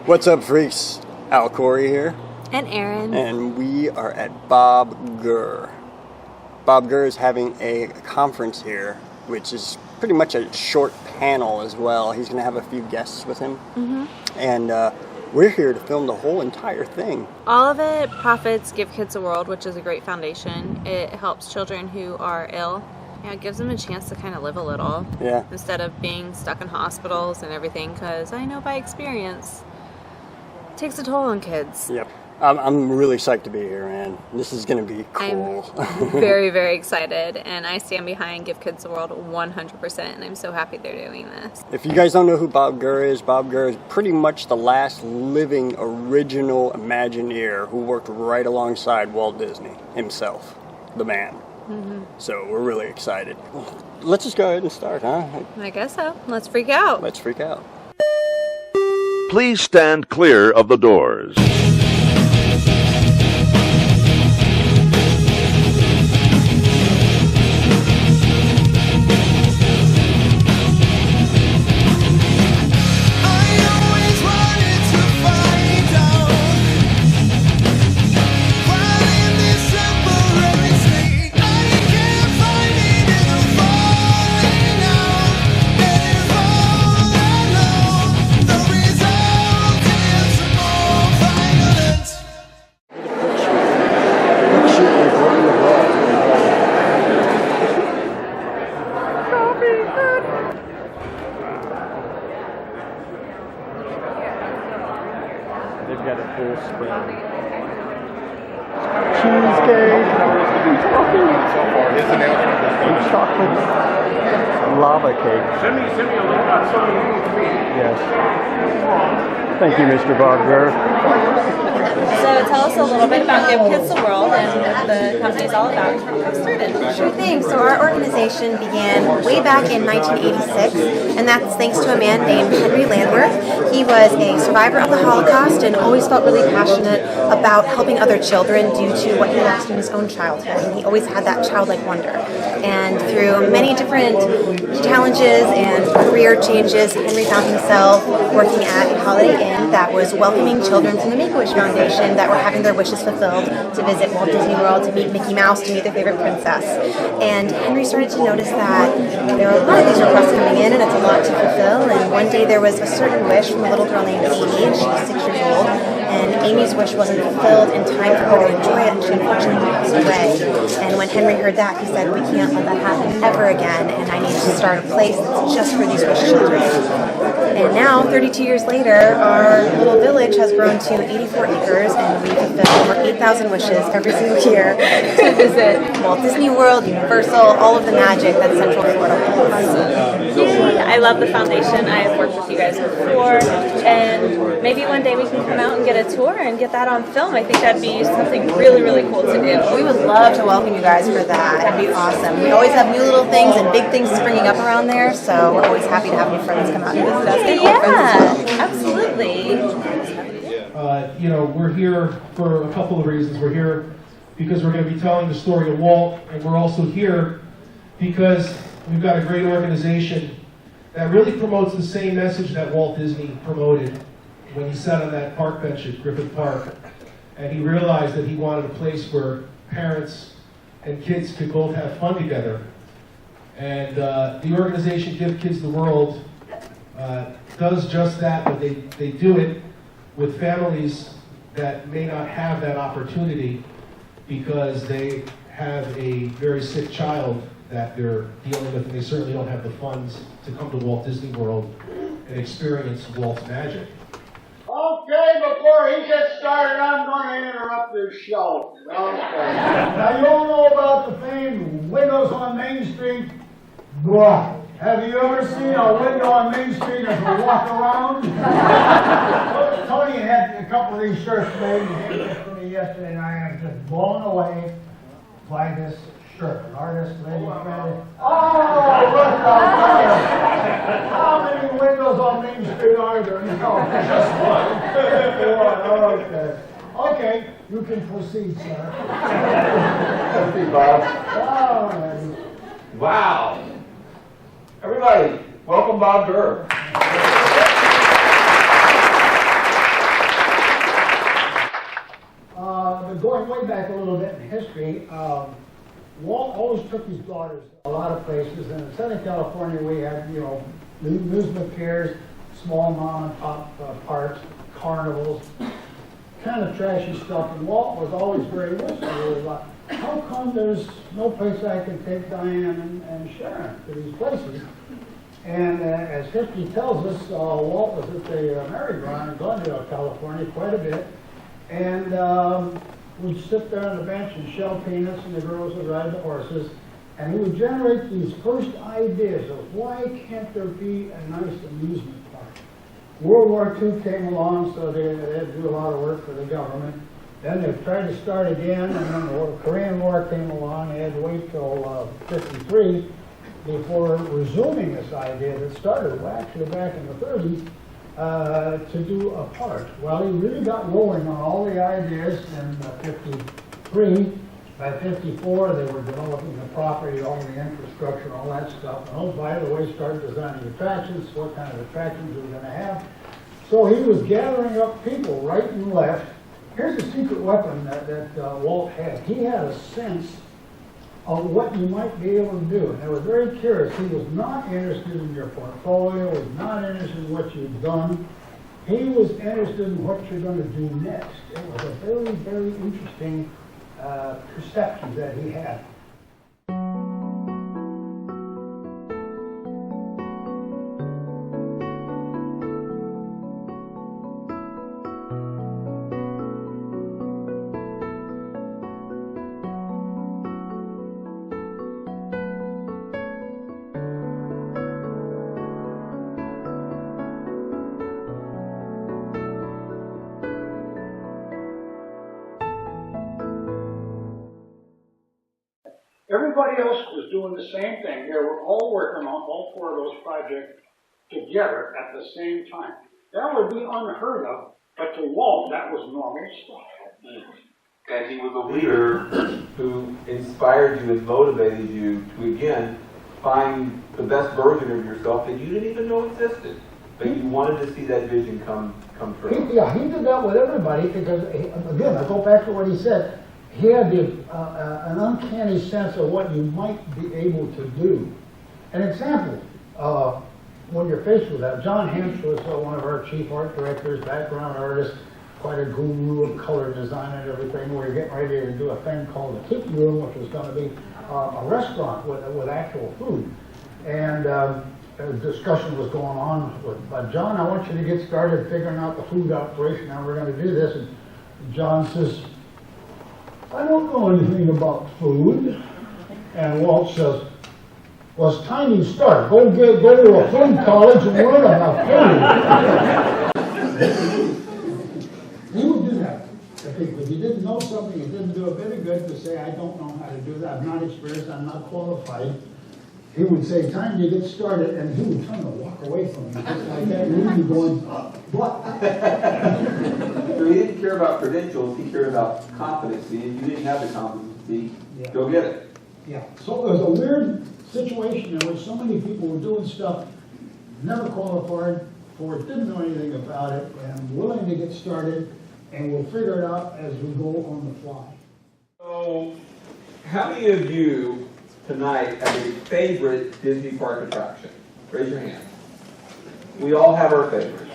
What's up, freaks? Al Corey here. And Aaron. And we are at Bob Gurr. Bob Gurr is having a conference here, which is pretty much a short panel as well. He's going to have a few guests with him. Mm-hmm. And we're here to film the whole entire thing. All of it profits Give Kids a World, which is a great foundation. It helps children who are ill. Yeah, it gives them a chance to kind of live a little. Yeah. Instead of being stuck in hospitals and everything, because I know by experience, it takes a toll on kids. Yep. I'm really psyched to be here, man. This is going to be cool. I'm very, very excited, and I stand behind Give Kids the World 100%, and I'm so happy they're doing this. If you guys don't know who Bob Gurr is pretty much the last living original Imagineer who worked right alongside Walt Disney himself, the man. Mm-hmm. So we're really excited. Let's just go ahead and start, huh? I guess so. Let's freak out. Let's freak out. Please stand clear of the doors. They've got a full spin. Cheesecake. Chocolate lava cake. Send me a link on Yes. Thank you, Mr. Bob Gurr. So tell us a little bit about Give Kids the World and what the company's all about. How it started. Sure thing. So our organization began way back in 1986, and that's thanks to a man named Henry Landworth. He was a survivor of the Holocaust and always felt really passionate about helping other children due to what he lost in his own childhood. And he always had that childlike wonder. And through many different challenges and career changes, Henry found himself working at a Holiday Inn that was welcoming children from the Make-A-Wish Foundation that were having their wishes fulfilled to visit Walt Disney World, to meet Mickey Mouse, to meet their favorite princess. And Henry started to notice that there were a lot of these requests coming in, and it's a lot to fulfill. And one day there was a certain wish from a little girl named Amy, and she was 6 years old. And Amy's wish wasn't fulfilled in time for her to enjoy it, and she unfortunately passed away. And when Henry heard that, he said, "We can't let that happen ever again, and I need to start a place that's just for these wish children." And now, 32 years later, our little village has grown to 84 acres, and we fulfill over 8,000 wishes every single year to visit Walt Disney World, Universal, all of the magic that Central Florida holds. I love the foundation. I've worked with you guys before, and maybe one day we can come out and get a tour and get that on film. I think that'd be something really, really cool to do. We would love to welcome you guys for that. That'd be awesome. We always have new little things and big things springing up around there, so we're always happy to have new friends come out and visit us. Yeah, absolutely. We're here for a couple of reasons. We're here because we're going to be telling the story of Walt, and we're also here because we've got a great organization that really promotes the same message that Walt Disney promoted when he sat on that park bench at Griffith Park, and he realized that he wanted a place where parents and kids could both have fun together. And the organization Give Kids the World does just that, but they do it with families that may not have that opportunity because they have a very sick child that they're dealing with, and they certainly don't have the funds to come to Walt Disney World and experience Walt's magic. Okay, before he gets started, I'm going to interrupt this show. Okay. Now, you all know about the famed windows on Main Street? Blah. Have you ever seen a window on Main Street as a walk around? Tony had a couple of these shirts made. He gave this to me yesterday, and I am just blown away by this shirt. Artist, lady, friend. Oh, look how many windows on Main Street are there? No, just one. Okay. Okay, you can proceed, sir. Thank you, Bob. All right. Wow. Everybody, welcome Bob Gurr. history, Walt always took his daughters a lot of places, and in Southern California we had, you know, amusement piers, small mom and pop parks, carnivals, kind of trashy stuff, and Walt was always very wistful. He was like, how come there's no place I can take Diane and Sharon to these places? And as history tells us, Walt was at the merry-go-round in Glendale, California, quite a bit, and we'd sit there on the bench and shell peanuts, and the girls would ride the horses, and he would generate these first ideas of why can't there be a nice amusement park. World War II came along, so they had to do a lot of work for the government. Then they tried to start again, and then the Korean War came along. They had to wait till '53 before resuming this idea that started actually back in the '30s to do a park. Well, he really got rolling on all the ideas in '53. By '54, they were developing the property, all the infrastructure, all that stuff. And oh, by the way, started designing attractions, what kind of attractions we were going to have. So he was gathering up people right and left. Here's a secret weapon that Walt had. He had a sense of what you might be able to do. And they were very curious. He was not interested in your portfolio, was not interested in what you've done. He was interested in what you're going to do next. It was a very, very interesting perception that he had. Everybody else was doing the same thing. They were all working on all four of those projects together at the same time. That would be unheard of, but to Walt, that was normal stuff. And he was a leader who inspired you and motivated you to, again, find the best version of yourself that you didn't even know existed. But you wanted to see that vision come true. He did that with everybody because, again, I go back to what he said. He had an uncanny sense of what you might be able to do. An example, when you're faced with that, John Hansch was one of our chief art directors, background artist, quite a guru of color design and everything. We were getting ready to do a thing called the Tiki Room, which was going to be a restaurant with actual food. And a discussion was going on with John, I want you to get started figuring out the food operation, how we're going to do this. And John says, I don't know anything about food. And Walt says, well, it's time you start. Go to a food college and learn about food. He would do that. I think if you didn't know something, it didn't do a bit of good to say, I don't know how to do that. I'm not experienced, I'm not qualified. He would say, time to get started, and he would turn and walk away from me, just like that. You'd be going, what? So he didn't care about credentials, he cared about competency, and you didn't have the competency, go get it. Yeah, so it was a weird situation in which so many people were doing stuff, never qualified for it, didn't know anything about it, and willing to get started, and we'll figure it out as we go on the fly. So, how many of you tonight have a favorite Disney park attraction? Raise your hand. We all have our favorites.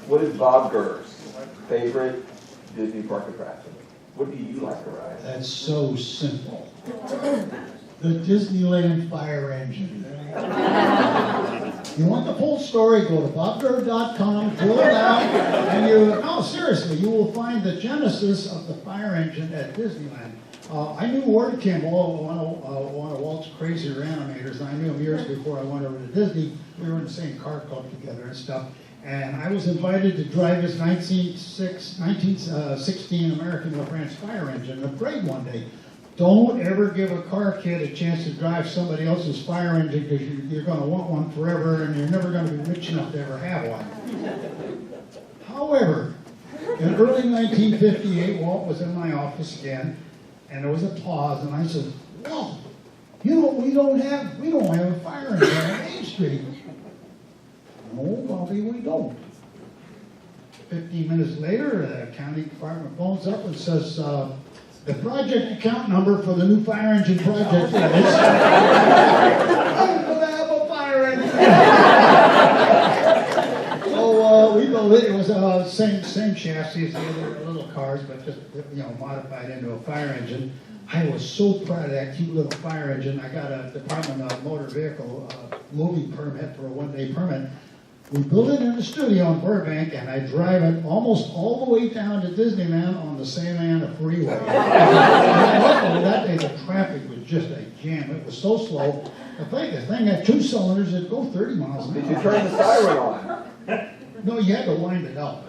What is Bob Gurr's favorite Disney park attraction? What do you like to ride? That's so simple. The Disneyland fire engine. You want the full story, go to bobgurr.com, fill it out, and seriously, you will find the genesis of the fire engine at Disneyland. I knew Ward Kimball, one of Walt's crazier animators. I knew him years before I went over to Disney. We were in the same car club together and stuff. And I was invited to drive his 1916 American LaFrance fire engine, a parade one day. Don't ever give a car kid a chance to drive somebody else's fire engine because you're going to want one forever and you're never going to be rich enough to ever have one. However, in early 1958, Walt was in my office again, and there was a pause, and I said, Walt, we don't have a fire engine on Main Street. No, Bobby, we don't. 15 minutes later, the county department phones up and says, The project account number for the new fire engine project is... I'm gonna have a fire engine! So we built it. It was same chassis as the other little cars, but just modified into a fire engine. I was so proud of that cute little fire engine. I got a Department of Motor Vehicle moving permit for a one-day permit. We built it in the studio in Burbank, and I drive it almost all the way down to Disneyland on the Santa Ana Freeway. And luckily, that day the traffic was just a jam. It was so slow. The thing had 2 cylinders. It'd go 30 miles an hour. Did you turn the siren on? No, you had to wind it up.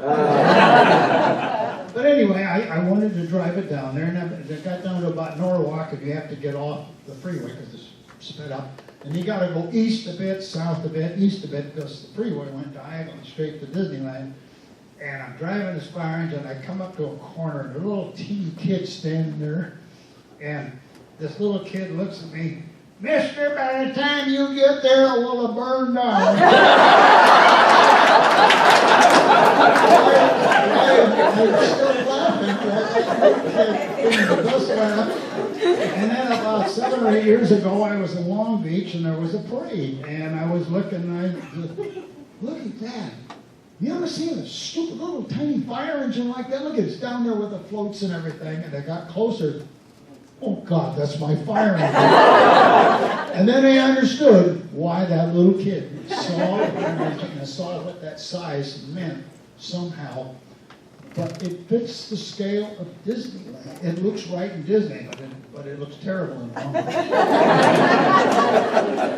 But anyway, I wanted to drive it down there, and I got down to about Norwalk, and you have to get off the freeway because it's sped up. And you got to go east a bit, south a bit, east a bit, because the freeway went diagonally straight to Disneyland. And I'm driving this fire engine, I come up to a corner, and a little teeny kid standing there, and this little kid looks at me, "Mister, by the time you get there, it will have burned down." I was still laughing. And then about 7 or 8 years ago, I was in Long Beach, and there was a parade, and I was looking, and I look at that. You ever seen a stupid little tiny fire engine like that? Look, it's down there with the floats and everything, and I got closer. Oh God, that's my fire engine. And then I understood why that little kid saw the fire engine and saw what that size meant somehow. But it fits the scale of Disneyland. It looks right in Disney, but it looks terrible in Long Beach.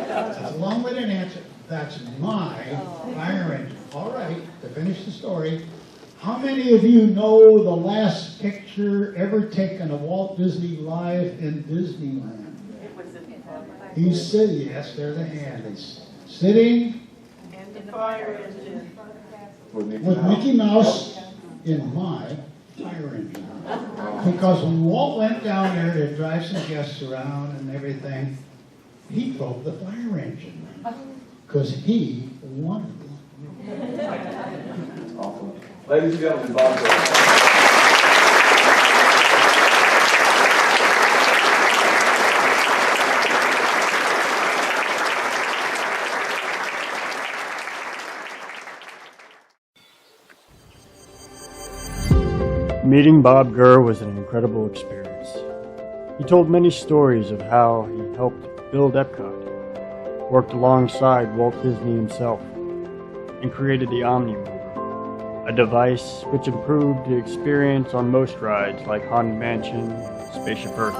That's a long-winded answer. That's my fire engine. All right, to finish the story, how many of you know the last picture ever taken of Walt Disney live in Disneyland? He's sitting, yes, there's a hand. He's sitting in the fire engine with Mickey Mouse in my fire engine. Because when Walt went down there to drive some guests around and everything, he drove the fire engine. Because he wanted one. Awesome. Ladies and gentlemen, Bob Gurr. Meeting Bob Gurr was an incredible experience. He told many stories of how he helped build EPCOT, worked alongside Walt Disney himself, and created the Omni-Mover, a device which improved the experience on most rides like Haunted Mansion and Spaceship Earth.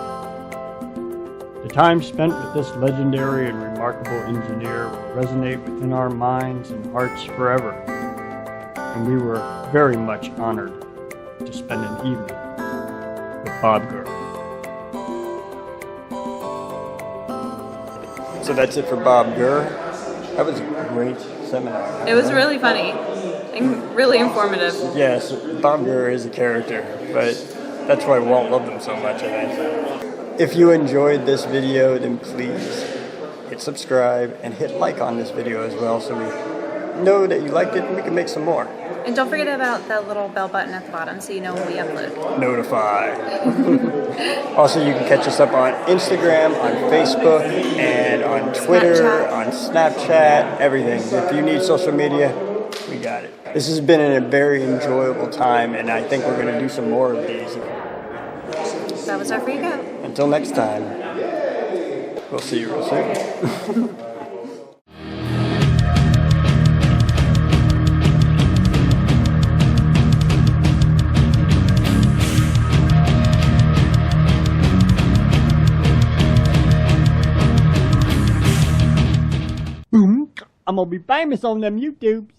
The time spent with this legendary and remarkable engineer will resonate within our minds and hearts forever, and we were very much honored to spend an evening with Bob Gurr. So that's it for Bob Gurr. That was a great seminar. It was really funny and really informative. Yes, Bob Gurr is a character, but that's why Walt loved him so much, I think. If you enjoyed this video, then please hit subscribe and hit like on this video as well so we know that you liked it and we can make some more. And don't forget about that little bell button at the bottom so you know when we upload. Notify. Also, you can catch us up on Instagram, on Facebook, and on Twitter, on Snapchat, everything. If you need social media, we got it. This has been a very enjoyable time, and I think we're going to do some more of these. That was our free go. Until next time, we'll see you real soon. I'm gonna be famous on them YouTubes.